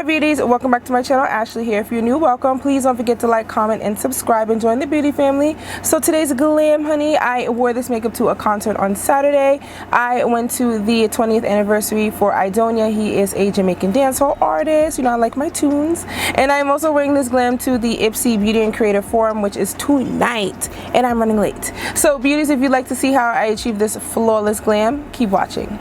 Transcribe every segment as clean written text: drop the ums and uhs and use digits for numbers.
beauties, welcome back to my channel. Ashley here. If you're new, welcome. Please don't forget to like, comment, and subscribe and join the beauty family. So today's Glam, honey. I wore this makeup to a concert on Saturday. I went to the 20th anniversary for Idonia. He is a Jamaican dancehall artist. You know, I like my tunes. And I'm also wearing this Glam to the IPSY Beauty and Creative Forum, which is tonight. And I'm running late. So beauties, if you'd like to see how I achieved this flawless glam, keep watching.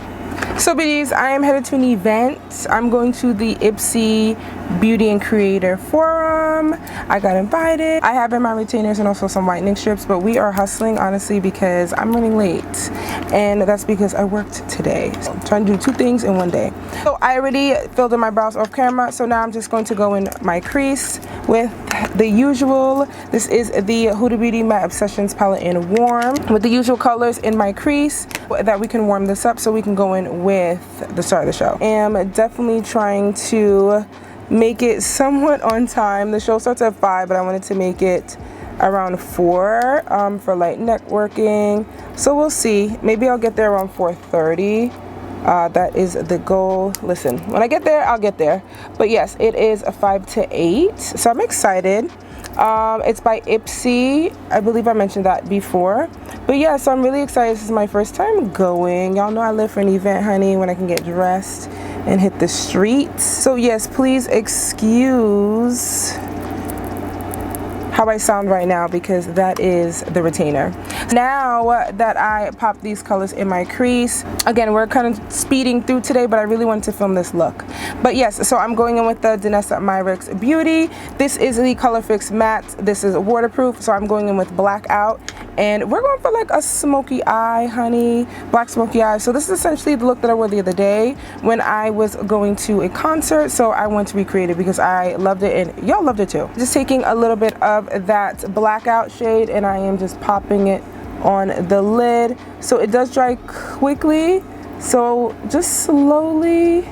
So beauties, I am headed to an event. I'm going to the IPSY Beauty and Creator Forum. I got invited. I have in my retainers and also some whitening strips, but we are hustling honestly because I'm running late. And that's because I worked today. So I'm trying to do two things in one day. So I already filled in my brows off camera, so now I'm just going to go in my crease with the usual. This is the Huda Beauty Matte Obsessions palette in warm with the usual colors in my crease that we can warm this up so we can go in with the start of the show. I am definitely trying to make it somewhat on time. The show starts at 5, but I wanted to make it around 4 for light networking. So we'll see. Maybe I'll get there around 4:30. That is the goal. Listen, when I get there, I'll get there. But yes, it is a 5 to 8. So I'm excited. It's by IPSY. I believe I mentioned that before. But yeah, so I'm really excited. This is my first time going. Y'all know I live for an event, honey, when I can get dressed and hit the streets. So yes, please excuse how I sound right now because that is the retainer. Now that I popped these colors in my crease, again, we're kind of speeding through today, but I really wanted to film this look. But yes, so I'm going in with the Danessa Myricks Beauty. This is the Color Fix Matte. This is waterproof, so I'm going in with Blackout. And we're going for like a smoky eye, honey, black smoky eye. So this is essentially the look that I wore the other day when I was going to a concert. So I want to recreate it because I loved it and y'all loved it too. Just taking a little bit of that Blackout shade and I am just popping it on the lid. So it does dry quickly. So just slowly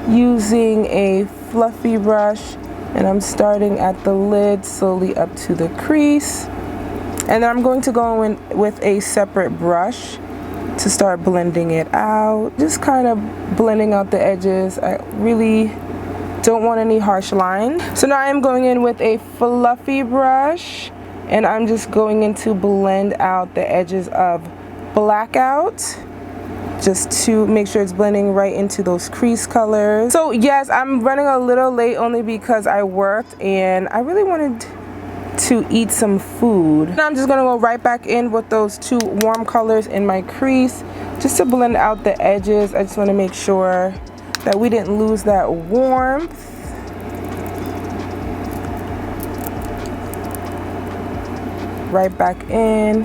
using a fluffy brush, and I'm starting at the lid, slowly up to the crease. And then I'm going to go in with a separate brush to start blending it out. Just kind of blending out the edges. I really don't want any harsh line. So now I am going in with a fluffy brush and I'm just going in to blend out the edges of Blackout just to make sure it's blending right into those crease colors. So yes, I'm running a little late only because I worked and I really wanted to eat some food. Now I'm just gonna go right back in with those two warm colors in my crease just to blend out the edges. I just want to make sure that we didn't lose that warmth. Right back in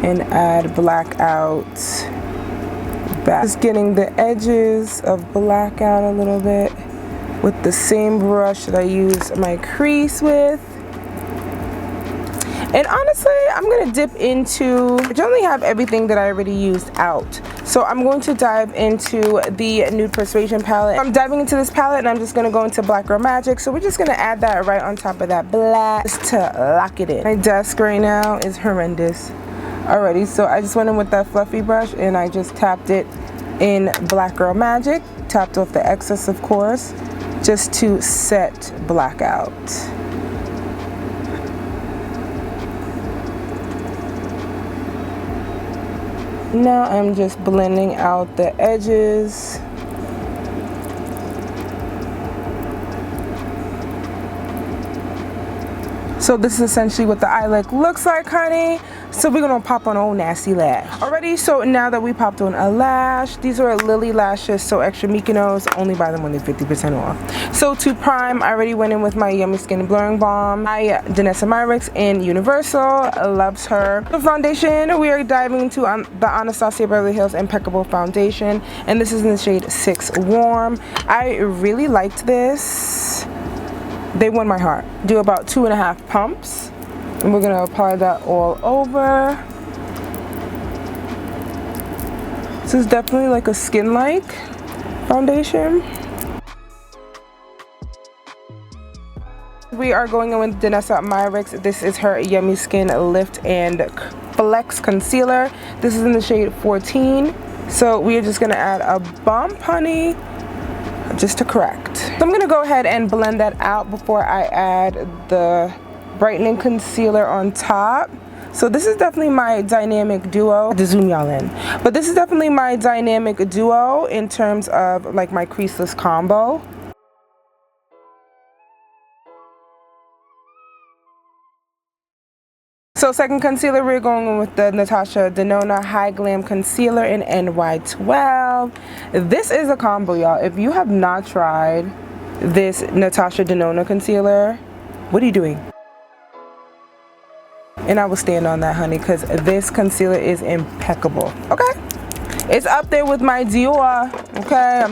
and add Blackout back. Just getting the edges of Blackout a little bit with the same brush that I use my crease with. And honestly, I'm gonna dip into, I generally have everything that I already used out. So I'm going to dive into the Nude Persuasion palette. I'm diving into this palette and I'm just gonna go into Black Girl Magic. So we're just gonna add that right on top of that black just to lock it in. My desk right now is horrendous already. So I just went in with that fluffy brush and I just tapped it in Black Girl Magic. Tapped off the excess, of course, just to set Blackout. Now I'm just blending out the edges. So this is essentially what the eye look looks like, honey. So we're gonna pop on an old nasty lash. Alrighty, so now that we popped on a lash, these are Lily lashes, so extra Mykonos, only buy them when they're 50% off. So to prime, I already went in with my Yummy Skin Blurring Balm. Danessa Myricks in Universal, loves her. The foundation, we are diving into the Anastasia Beverly Hills Impeccable Foundation, and this is in the shade 6 Warm. I really liked this. They won my heart. Do about 2.5 pumps. And we're gonna apply that all over. This is definitely like a skin-like foundation. We are going in with Danessa Myricks. This is her Yummy Skin Lift and Flex Concealer. This is in the shade 14. So we are just gonna add a bump, honey. just to correct. So I'm gonna go ahead and blend that out before I add the brightening concealer on top. So this is definitely my dynamic duo. I have to zoom y'all in. But this is definitely my dynamic duo in terms of like my creaseless combo. So second concealer, we're going with the Natasha Denona High Glam Concealer in NY12. This is a combo, y'all. If you have not tried this Natasha Denona concealer, what are you doing? And I will stand on that, honey, because this concealer is impeccable. Okay, it's up there with my Dior. Okay,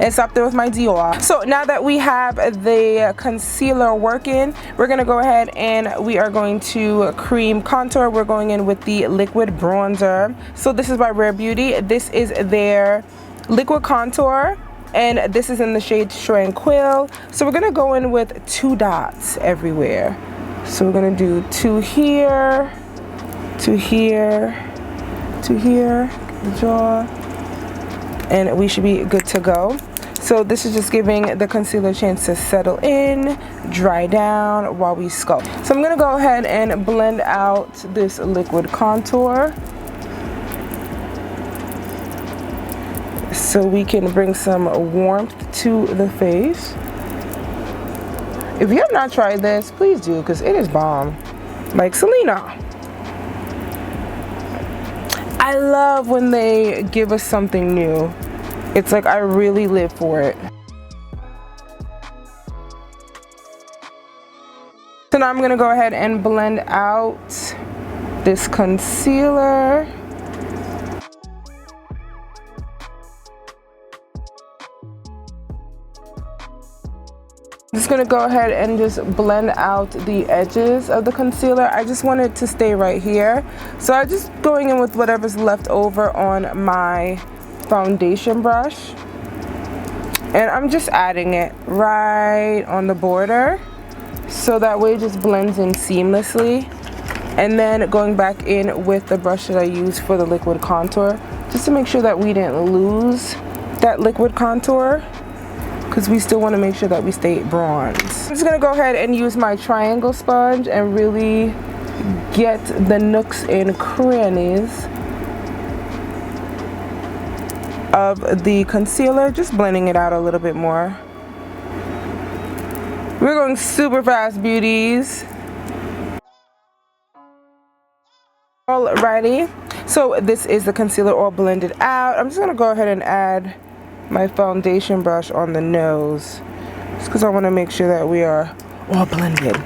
it's up there with my Dior. So now that we have the concealer working, we're gonna go ahead and we are going to cream contour. We're going in with the liquid bronzer. So this is by Rare Beauty. This is their liquid contour, and this is in the shade Tranquil. So we're gonna go in with 2 dots everywhere. So we're gonna do 2 here, 2 here, 2 here, the jaw, and we should be good to go. So this is just giving the concealer a chance to settle in, dry down while we sculpt. So I'm gonna go ahead and blend out this liquid contour so we can bring some warmth to the face. If you have not tried this, please do, because it is bomb. Like Selena. I love when they give us something new. It's like I really live for it. So now I'm gonna go ahead and blend out this concealer. I'm just gonna go ahead and just blend out the edges of the concealer. I just want it to stay right here. So I'm just going in with whatever's left over on my foundation brush. And I'm just adding it right on the border. So that way it just blends in seamlessly. And then going back in with the brush that I used for the liquid contour, just to make sure that we didn't lose that liquid contour, because we still want to make sure that we stay bronze. I'm just going to go ahead and use my triangle sponge and really get the nooks and crannies of the concealer, just blending it out a little bit more. We're going super fast, beauties. Alrighty, so this is the concealer all blended out. I'm just going to go ahead and add my foundation brush on the nose, just because I want to make sure that we are all blended.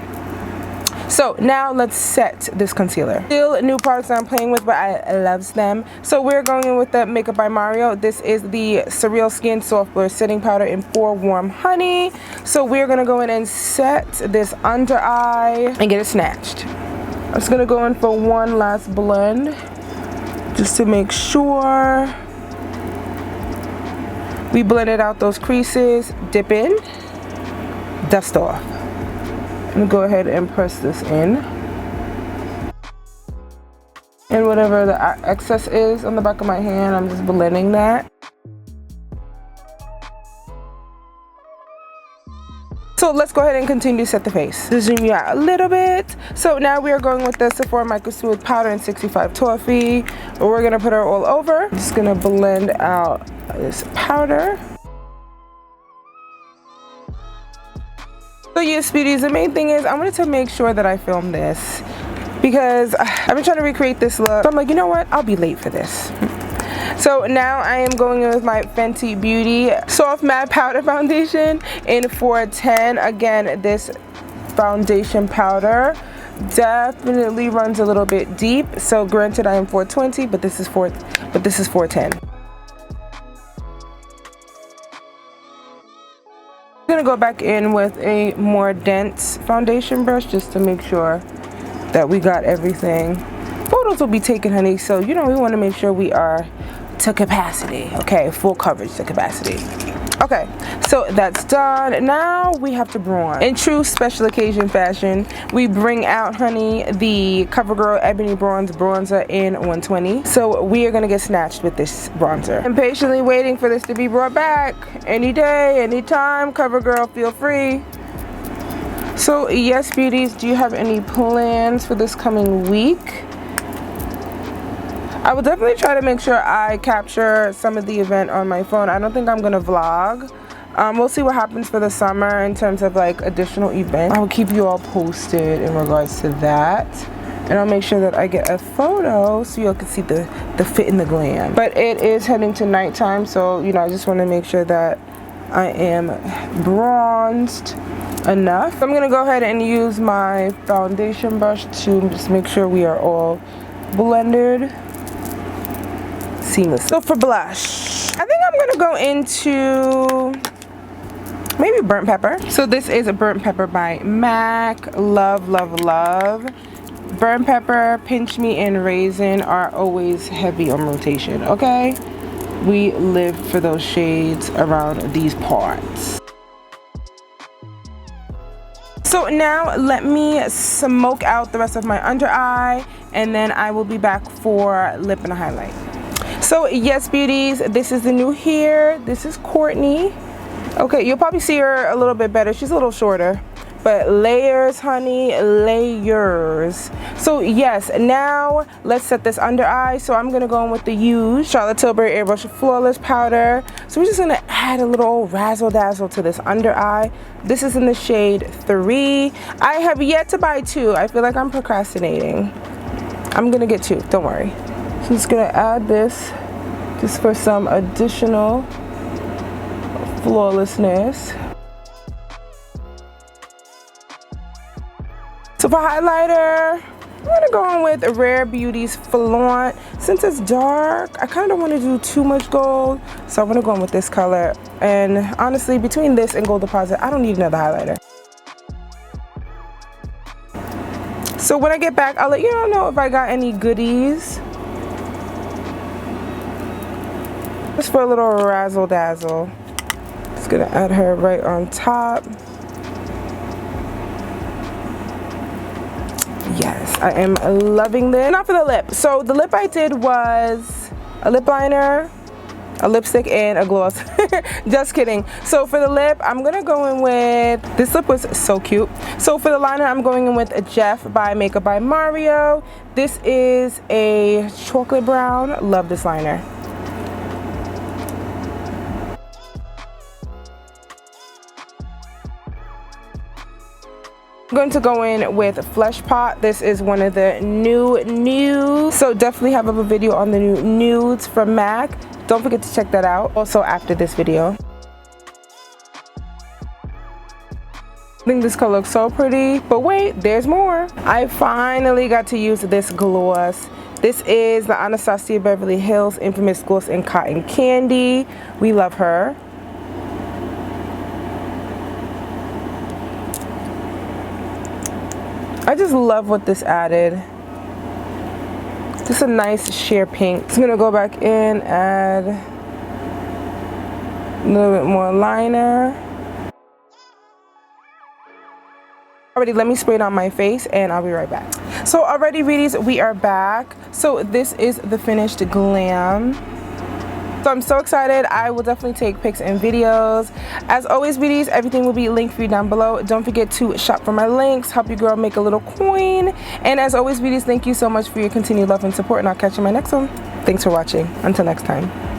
So now let's set this concealer. Still new products that I'm playing with, but I love them. So we're going in with the Makeup by Mario. This is the Surreal Skin Soft Blur Setting Powder in 4 Warm Honey. So we're gonna go in and set this under eye and get it snatched. I'm just gonna go in for one last blend, just to make sure we blended out those creases. Dip in, dust off. I'm gonna go ahead and press this in. And whatever the excess is on the back of my hand, I'm just blending that. So let's go ahead and continue to set the face. Zoom you out a little bit. So now we are going with the Sephora Micro Smooth Powder in 65 Toffee. We're gonna put her all over. I'm just gonna blend out this powder. So yes, beauties, the main thing is I wanted to make sure that I filmed this because I've been trying to recreate this look. So I'm like, you know what? I'll be late for this. So now I am going in with my Fenty Beauty Soft Matte Powder Foundation in 410. Again, this foundation powder definitely runs a little bit deep. So granted, I am 420, but this is 410. I'm gonna go back in with a more dense foundation brush just to make sure that we got everything. Photos will be taken, honey, so you know we want to make sure we are to capacity. Okay, full coverage to capacity. Okay, so that's done. Now we have to bronze. In true special occasion fashion, we bring out, honey, the CoverGirl Ebony Bronze Bronzer in 120. So we are gonna get snatched with this bronzer. I'm patiently waiting for this to be brought back. Any day, anytime, CoverGirl, feel free. So yes, beauties, do you have any plans for this coming week? I will definitely try to make sure I capture some of the event on my phone. I don't think I'm gonna vlog. We'll see what happens for the summer in terms of like additional events. I will keep you all posted in regards to that. And I'll make sure that I get a photo so you all can see the fit and the glam. But it is heading to nighttime, so you know, I just wanna make sure that I am bronzed enough. I'm gonna go ahead and use my foundation brush to just make sure we are all blended seamless. So for blush, I think I'm gonna go into maybe burnt pepper. So this is a burnt pepper by MAC. Love, love, love. Burnt pepper, pinch me, and raisin are always heavy on rotation, okay? We live for those shades around these parts. So now let me smoke out the rest of my under eye, and then I will be back for lip and a highlight. So yes, beauties, this is the new hair. This is Courtney. Okay, you'll probably see her a little bit better. She's a little shorter, but layers, honey, layers. So yes, now let's set this under eye. So I'm gonna go in with the used Charlotte Tilbury Airbrush Flawless Powder. So we're just gonna add a little razzle dazzle to this under eye. This is in the shade 3. I have yet to buy 2. I feel like I'm procrastinating. I'm gonna get 2, don't worry. So I'm just gonna add this just for some additional flawlessness. So for highlighter, I'm gonna go in with Rare Beauties Flaunt. Since it's dark, I kind of don't want to do too much gold, so I'm gonna go in with this color. And honestly, between this and Gold Deposit, I don't need another highlighter. So when I get back, I'll let you all know if I got any goodies. Just for a little razzle dazzle. Just gonna add her right on top. Yes, I am loving this. Now for the lip. So the lip I did was a lip liner, a lipstick, and a gloss. Just kidding. So for the lip, I'm gonna go in with, this lip was so cute. So for the liner, I'm going in with a Jeff by Makeup by Mario. This is a chocolate brown. Love this liner. I'm going to go in with Flesh Pot. This is one of the new nudes. So definitely have up a video on the new nudes from MAC. Don't forget to check that out. Also after this video. I think this color looks so pretty, but wait, there's more. I finally got to use this gloss. This is the Anastasia Beverly Hills Infamous Gloss in Cotton Candy. We love her. I just love what this added. Just a nice sheer pink. Just gonna go back in, add a little bit more liner. Already, let me spray it on my face and I'll be right back. So already, beauties, we are back. So this is the finished glam. So I'm so excited. I will definitely take pics and videos. As always, beauties, everything will be linked for you down below. Don't forget to shop for my links, help your girl make a little coin. And as always, beauties, thank you so much for your continued love and support, and I'll catch you in my next one. Thanks for watching. Until next time.